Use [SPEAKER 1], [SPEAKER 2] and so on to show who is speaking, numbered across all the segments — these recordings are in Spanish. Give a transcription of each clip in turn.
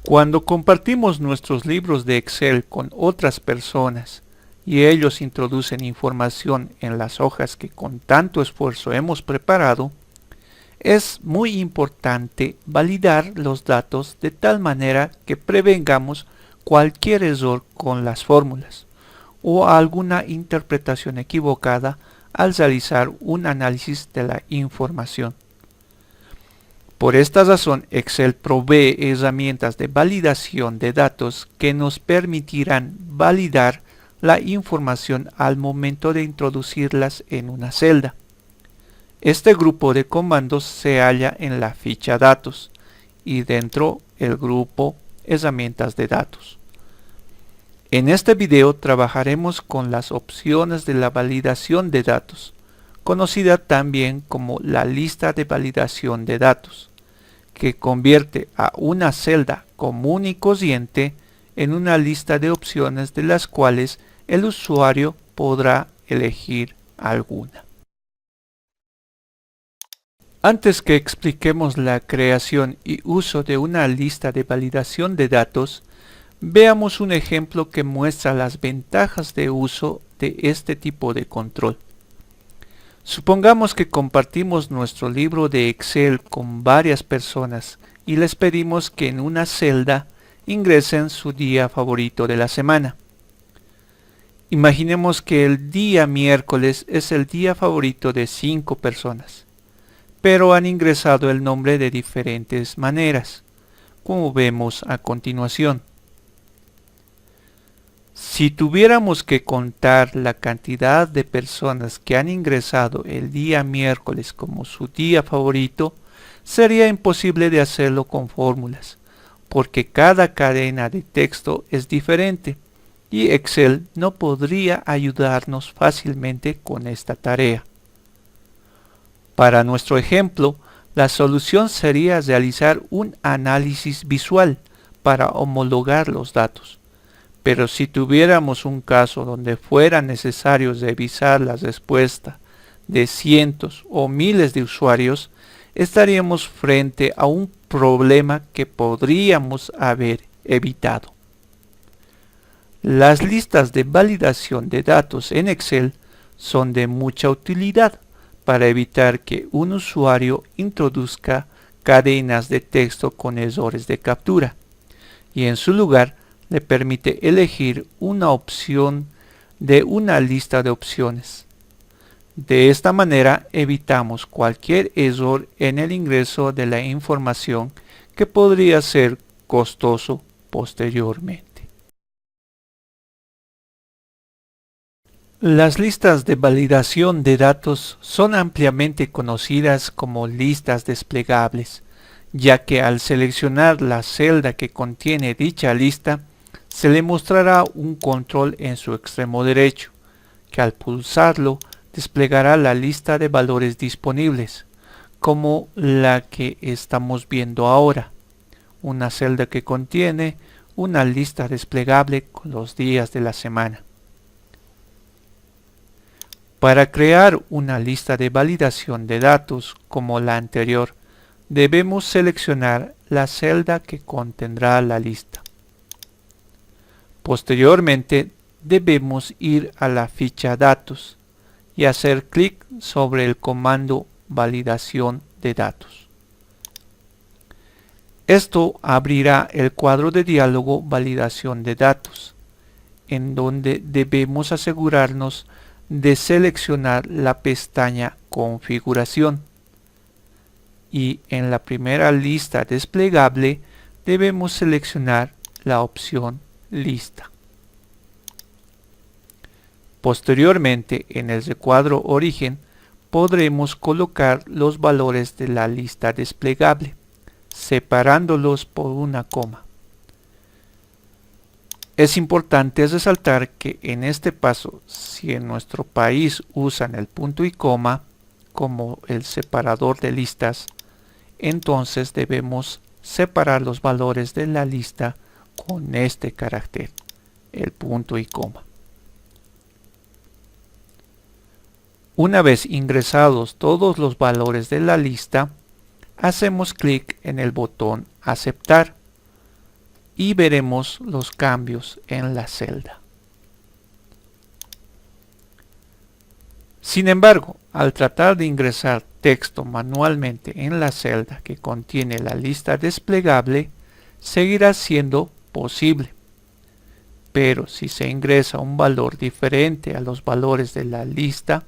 [SPEAKER 1] Cuando compartimos nuestros libros de Excel con otras personas y ellos introducen información en las hojas que con tanto esfuerzo hemos preparado, es muy importante validar los datos de tal manera que prevengamos cualquier error con las fórmulas o alguna interpretación equivocada al realizar un análisis de la información. Por esta razón, Excel provee herramientas de validación de datos que nos permitirán validar la información al momento de introducirlas en una celda. Este grupo de comandos se halla en la ficha Datos y dentro el grupo Herramientas de datos. En este video trabajaremos con las opciones de la validación de datos, conocida también como la lista de validación de datos, que convierte a una celda común y corriente en una lista de opciones de las cuales el usuario podrá elegir alguna. Antes que expliquemos la creación y uso de una lista de validación de datos, veamos un ejemplo que muestra las ventajas de uso de este tipo de control. Supongamos que compartimos nuestro libro de Excel con varias personas y les pedimos que en una celda ingresen su día favorito de la semana. Imaginemos que el día miércoles es el día favorito de 5 personas, pero han ingresado el nombre de diferentes maneras, como vemos a continuación. Si tuviéramos que contar la cantidad de personas que han ingresado el día miércoles como su día favorito, sería imposible de hacerlo con fórmulas, porque cada cadena de texto es diferente y Excel no podría ayudarnos fácilmente con esta tarea. Para nuestro ejemplo, la solución sería realizar un análisis visual para homologar los datos. Pero si tuviéramos un caso donde fuera necesario revisar la respuesta de cientos o miles de usuarios, estaríamos frente a un problema que podríamos haber evitado. Las listas de validación de datos en Excel son de mucha utilidad para evitar que un usuario introduzca cadenas de texto con errores de captura y en su lugar le permite elegir una opción de una lista de opciones. De esta manera evitamos cualquier error en el ingreso de la información que podría ser costoso posteriormente. Las listas de validación de datos son ampliamente conocidas como listas desplegables, ya que al seleccionar la celda que contiene dicha lista, se le mostrará un control en su extremo derecho, que al pulsarlo desplegará la lista de valores disponibles, como la que estamos viendo ahora, una celda que contiene una lista desplegable con los días de la semana. Para crear una lista de validación de datos como la anterior, debemos seleccionar la celda que contendrá la lista. Posteriormente, debemos ir a la ficha Datos y hacer clic sobre el comando Validación de datos. Esto abrirá el cuadro de diálogo Validación de datos, en donde debemos asegurarnos de seleccionar la pestaña Configuración y en la primera lista desplegable debemos seleccionar la opción Lista. Posteriormente, en el recuadro Origen podremos colocar los valores de la lista desplegable, separándolos por una coma. Es importante resaltar que en este paso, si en nuestro país usan el punto y coma como el separador de listas, entonces debemos separar los valores de la lista con este carácter, el punto y coma. Una vez ingresados todos los valores de la lista, hacemos clic en el botón Aceptar y veremos los cambios en la celda. Sin embargo, al tratar de ingresar texto manualmente en la celda que contiene la lista desplegable, seguirá siendo posible. Pero si se ingresa un valor diferente a los valores de la lista,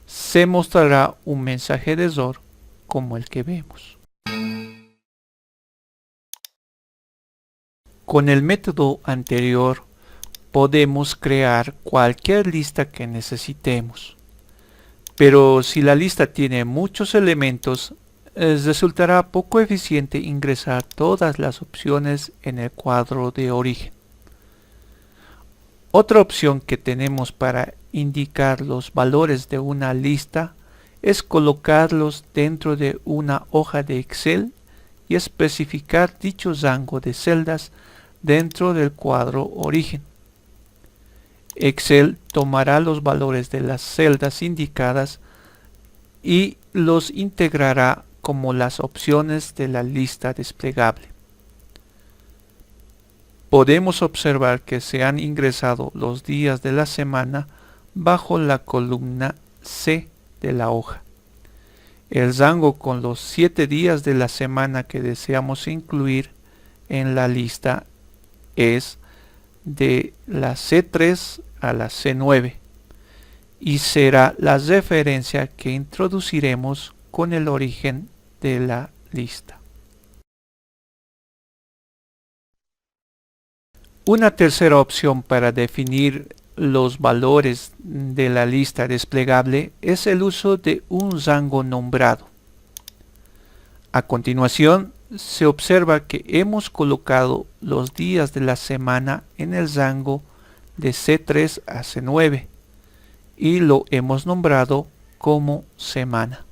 [SPEAKER 1] se mostrará un mensaje de error como el que vemos. Con el método anterior podemos crear cualquier lista que necesitemos. Pero si la lista tiene muchos elementos, resultará poco eficiente ingresar todas las opciones en el cuadro de origen. Otra opción que tenemos para indicar los valores de una lista es colocarlos dentro de una hoja de Excel y especificar dicho rango de celdas dentro del cuadro origen. Excel tomará los valores de las celdas indicadas y los integrará como las opciones de la lista desplegable. Podemos observar que se han ingresado los días de la semana bajo la columna C de la hoja. El rango con los 7 días de la semana que deseamos incluir en la lista es de la C3 a la C9 y será la referencia que introduciremos con el origen de la lista. Una tercera opción para definir los valores de la lista desplegable es el uso de un rango nombrado. A continuación, se observa que hemos colocado los días de la semana en el rango de C3 a C9 y lo hemos nombrado como semana.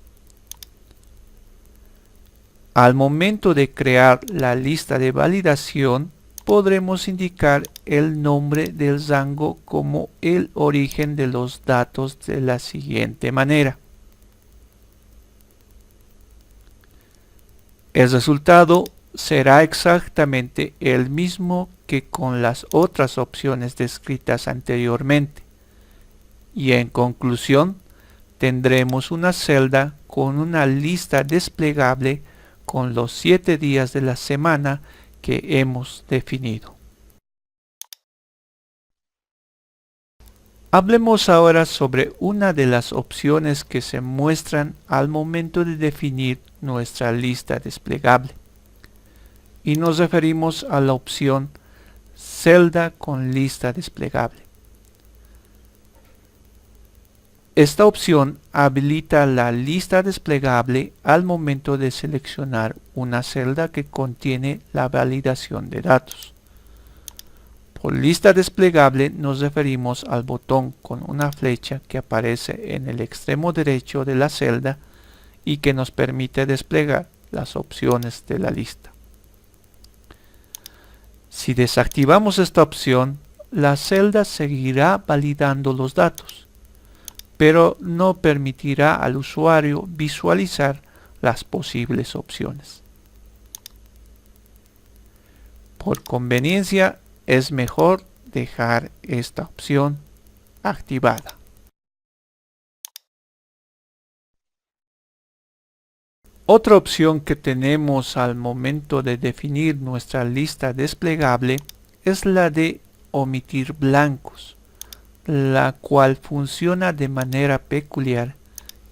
[SPEAKER 1] Al momento de crear la lista de validación, podremos indicar el nombre del rango como el origen de los datos de la siguiente manera. El resultado será exactamente el mismo que con las otras opciones descritas anteriormente. Y en conclusión, tendremos una celda con una lista desplegable con los 7 días de la semana que hemos definido. Hablemos ahora sobre una de las opciones que se muestran al momento de definir nuestra lista desplegable. Y nos referimos a la opción celda con lista desplegable. Esta opción habilita la lista desplegable al momento de seleccionar una celda que contiene la validación de datos. Por lista desplegable nos referimos al botón con una flecha que aparece en el extremo derecho de la celda y que nos permite desplegar las opciones de la lista. Si desactivamos esta opción, la celda seguirá validando los datos, pero no permitirá al usuario visualizar las posibles opciones. Por conveniencia, es mejor dejar esta opción activada. Otra opción que tenemos al momento de definir nuestra lista desplegable es la de omitir blancos, la cual funciona de manera peculiar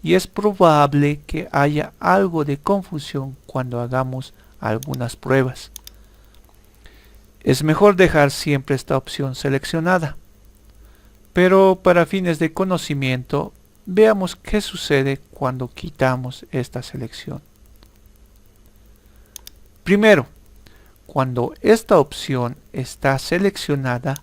[SPEAKER 1] y es probable que haya algo de confusión cuando hagamos algunas pruebas. Es mejor dejar siempre esta opción seleccionada, pero para fines de conocimiento, veamos qué sucede cuando quitamos esta selección. Primero, cuando esta opción está seleccionada,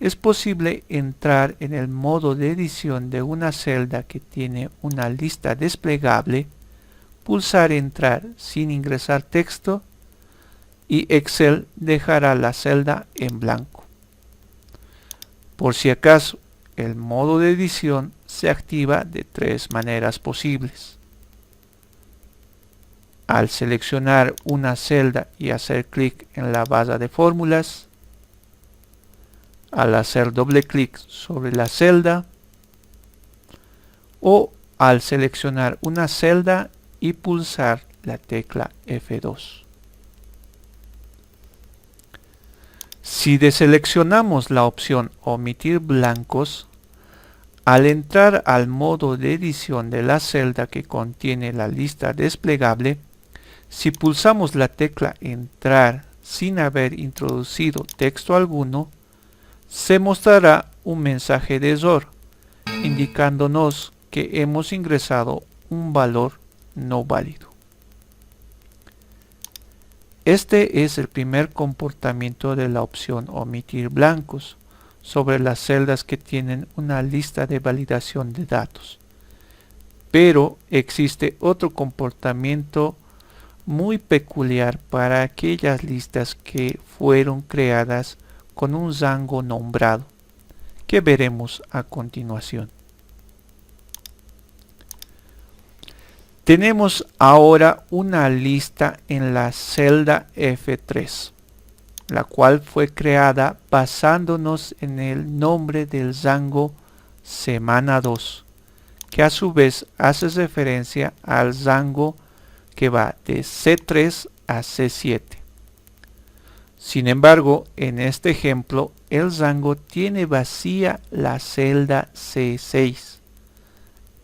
[SPEAKER 1] es posible entrar en el modo de edición de una celda que tiene una lista desplegable, pulsar Entrar sin ingresar texto y Excel dejará la celda en blanco. Por si acaso, el modo de edición se activa de 3 maneras posibles. Al seleccionar una celda y hacer clic en la barra de fórmulas, al hacer doble clic sobre la celda, o al seleccionar una celda y pulsar la tecla F2. Si deseleccionamos la opción omitir blancos, al entrar al modo de edición de la celda que contiene la lista desplegable, si pulsamos la tecla entrar sin haber introducido texto alguno, se mostrará un mensaje de error, indicándonos que hemos ingresado un valor no válido. Este es el primer comportamiento de la opción omitir blancos sobre las celdas que tienen una lista de validación de datos. Pero existe otro comportamiento muy peculiar para aquellas listas que fueron creadas con un rango nombrado, que veremos a continuación. Tenemos ahora una lista en la celda F3, la cual fue creada basándonos en el nombre del rango semana 2, que a su vez hace referencia al rango que va de C3 a C7. Sin embargo, en este ejemplo, el rango tiene vacía la celda C6.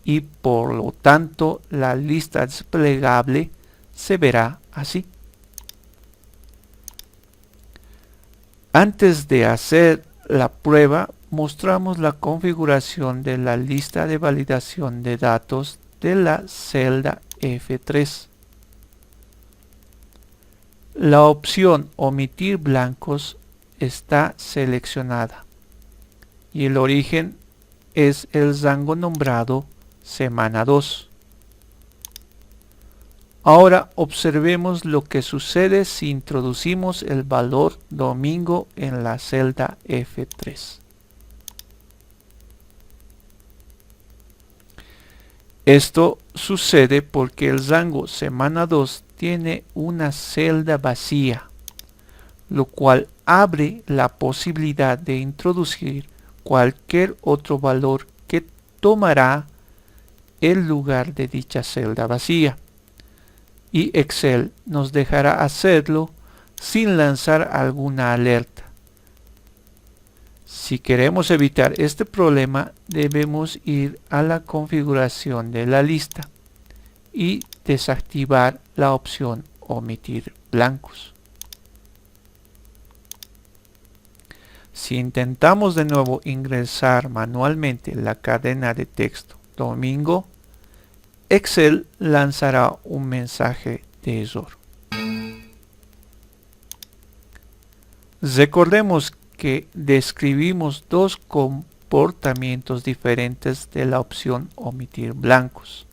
[SPEAKER 1] Y por lo tanto la lista desplegable se verá así. Antes de hacer la prueba, mostramos la configuración de la lista de validación de datos de la celda F3. La opción omitir blancos está seleccionada y el origen es el rango nombrado semana 2. Ahora observemos lo que sucede si introducimos el valor domingo en la celda F3. Esto sucede porque el rango semana 2 tiene una celda vacía, lo cual abre la posibilidad de introducir cualquier otro valor que tomará el lugar de dicha celda vacía, y Excel nos dejará hacerlo sin lanzar alguna alerta. Si queremos evitar este problema, debemos ir a la configuración de la lista y desactivar la opción omitir blancos. Si intentamos de nuevo ingresar manualmente la cadena de texto domingo, Excel lanzará un mensaje de error. Recordemos que describimos dos comportamientos diferentes de la opción omitir blancos.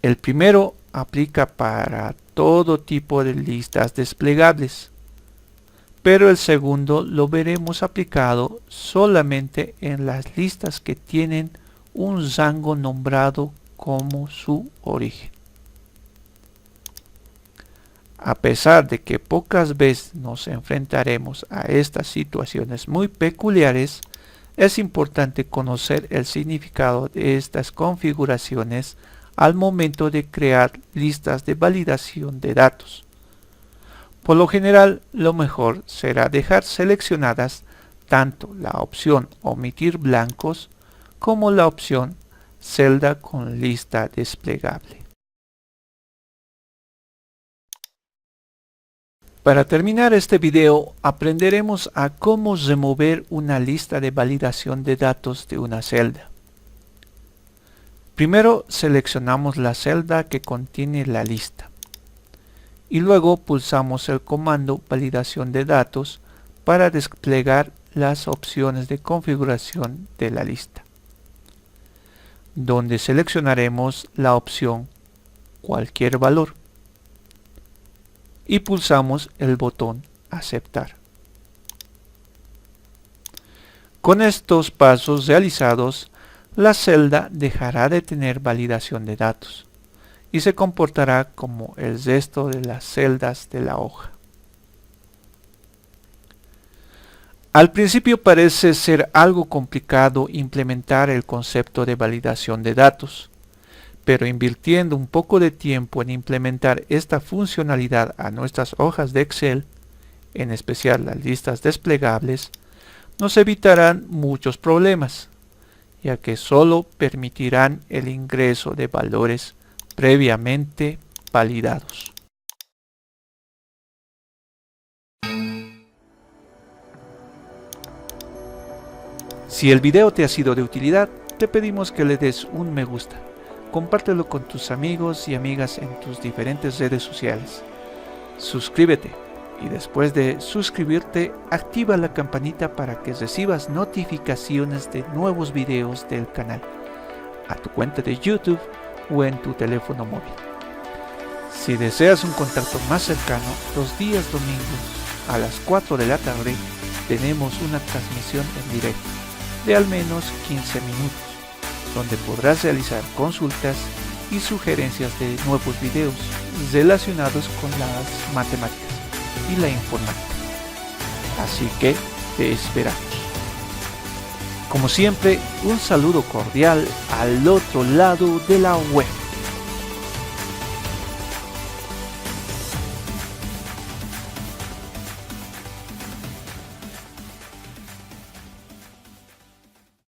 [SPEAKER 1] El primero aplica para todo tipo de listas desplegables, pero el segundo lo veremos aplicado solamente en las listas que tienen un rango nombrado como su origen. A pesar de que pocas veces nos enfrentaremos a estas situaciones muy peculiares, es importante conocer el significado de estas configuraciones al momento de crear listas de validación de datos. Por lo general, lo mejor será dejar seleccionadas tanto la opción omitir blancos como la opción celda con lista desplegable. Para terminar este video, aprenderemos a cómo remover una lista de validación de datos de una celda. Primero seleccionamos la celda que contiene la lista y luego pulsamos el comando validación de datos para desplegar las opciones de configuración de la lista, donde seleccionaremos la opción cualquier valor y pulsamos el botón aceptar. Con estos pasos realizados, la celda dejará de tener validación de datos y se comportará como el resto de las celdas de la hoja. Al principio parece ser algo complicado implementar el concepto de validación de datos, pero invirtiendo un poco de tiempo en implementar esta funcionalidad a nuestras hojas de Excel, en especial las listas desplegables, nos evitarán muchos problemas, ya que solo permitirán el ingreso de valores previamente validados. Si el video te ha sido de utilidad, te pedimos que le des un me gusta. Compártelo con tus amigos y amigas en tus diferentes redes sociales. Suscríbete y después de suscribirte, activa la campanita para que recibas notificaciones de nuevos videos del canal, a tu cuenta de YouTube o en tu teléfono móvil. Si deseas un contacto más cercano, los días domingos a las 4 de la tarde tenemos una transmisión en directo de al menos 15 minutos, donde podrás realizar consultas y sugerencias de nuevos videos relacionados con las matemáticas y la informática. Así que te esperamos. Como siempre, un saludo cordial al otro lado de la web.